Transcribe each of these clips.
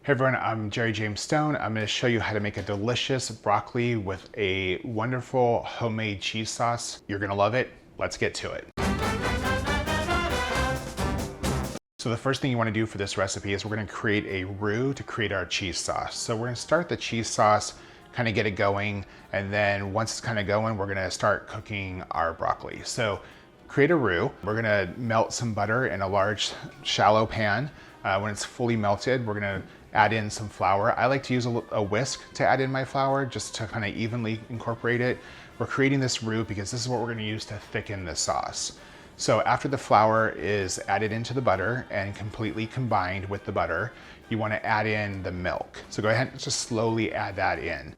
Hey everyone, I'm Jerry James Stone. I'm going to show you how to make a delicious broccoli with a wonderful homemade cheese sauce. You're going to love it. Let's get to it. So the first thing you want to do for this recipe is we're going to create a roux to create our cheese sauce. So we're going to start the cheese sauce, kind of get it going, and then once it's kind of going, we're going to start cooking our broccoli. So create a roux. We're going to melt some butter in a large shallow pan. When it's fully melted, we're going to add in some flour. I like to use a whisk to add in my flour just to kind of evenly incorporate it. We're creating this roux because this is what we're going to use to thicken the sauce. So after the flour is added into the butter and completely combined with the butter, you want to add in the milk. So go ahead and just slowly add that in.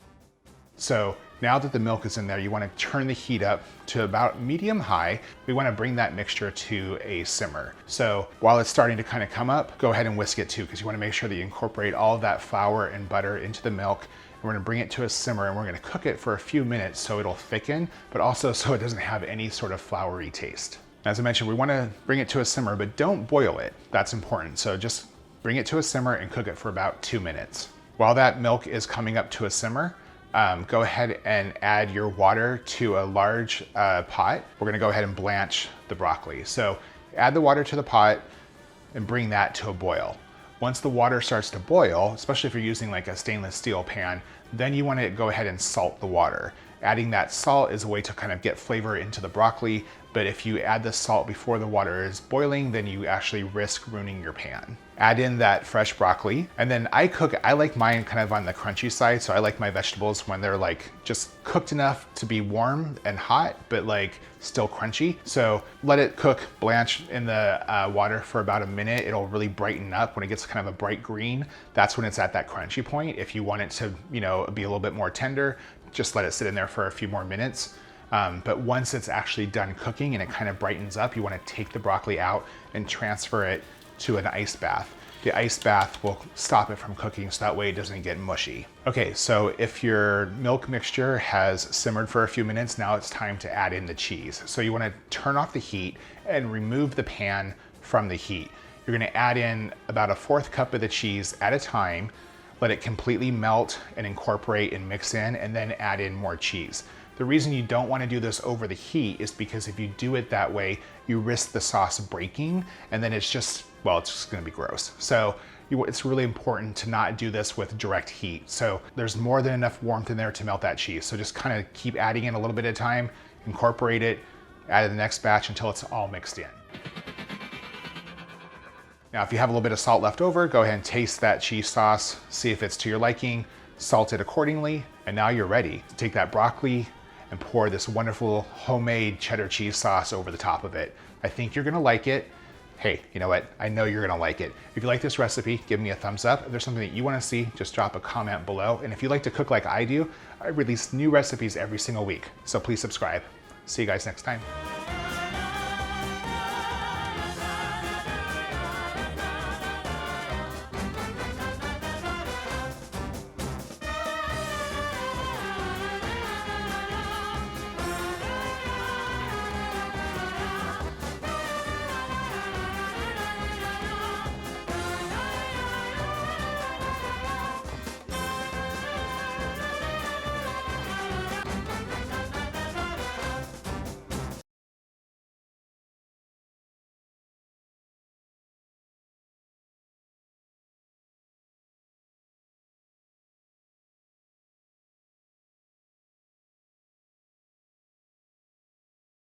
So now that the milk is in there, you want to turn the heat up to about medium high. We want to bring that mixture to a simmer. So while it's starting to kind of come up, go ahead and whisk it too, because you want to make sure that you incorporate all of that flour and butter into the milk. And we're going to bring it to a simmer and we're going to cook it for a few minutes so it'll thicken, but also so it doesn't have any sort of floury taste. As I mentioned, we want to bring it to a simmer, but don't boil it. That's important. So just bring it to a simmer and cook it for about 2 minutes. While that milk is coming up to a simmer, go ahead and add your water to a large pot. We're gonna go ahead and blanch the broccoli. So add the water to the pot and bring that to a boil. Once the water starts to boil, especially if you're using like a stainless steel pan, then you wanna go ahead and salt the water. Adding that salt is a way to kind of get flavor into the broccoli, but if you add the salt before the water is boiling, then you actually risk ruining your pan. Add in that fresh broccoli, and then I like mine kind of on the crunchy side, so I like my vegetables when they're like just cooked enough to be warm and hot, but like still crunchy. So let it cook, blanch in the water for about a minute. It'll really brighten up. When it gets kind of a bright green, that's when it's at that crunchy point. If you want it to, be a little bit more tender, just let it sit in there for a few more minutes. But once it's actually done cooking and it kind of brightens up, you want to take the broccoli out and transfer it to an ice bath. The ice bath will stop it from cooking so that way it doesn't get mushy. Okay, so if your milk mixture has simmered for a few minutes, now it's time to add in the cheese. So you want to turn off the heat and remove the pan from the heat. You're going to add in about 1/4 cup of the cheese at a time, let it completely melt and incorporate and mix in, and then add in more cheese. The reason you don't want to do this over the heat is because if you do it that way, you risk the sauce breaking, and then it's just going to be gross. So it's really important to not do this with direct heat. So there's more than enough warmth in there to melt that cheese. So just kind of keep adding in a little bit at a time, incorporate it, add to the next batch until it's all mixed in. Now, if you have a little bit of salt left over, go ahead and taste that cheese sauce, see if it's to your liking, salt it accordingly, and now you're ready to take that broccoli and pour this wonderful homemade cheddar cheese sauce over the top of it. I think you're gonna like it. Hey, you know what? I know you're gonna like it. If you like this recipe, give me a thumbs up. If there's something that you wanna see, just drop a comment below. And if you like to cook like I do, I release new recipes every single week. So please subscribe. See you guys next time.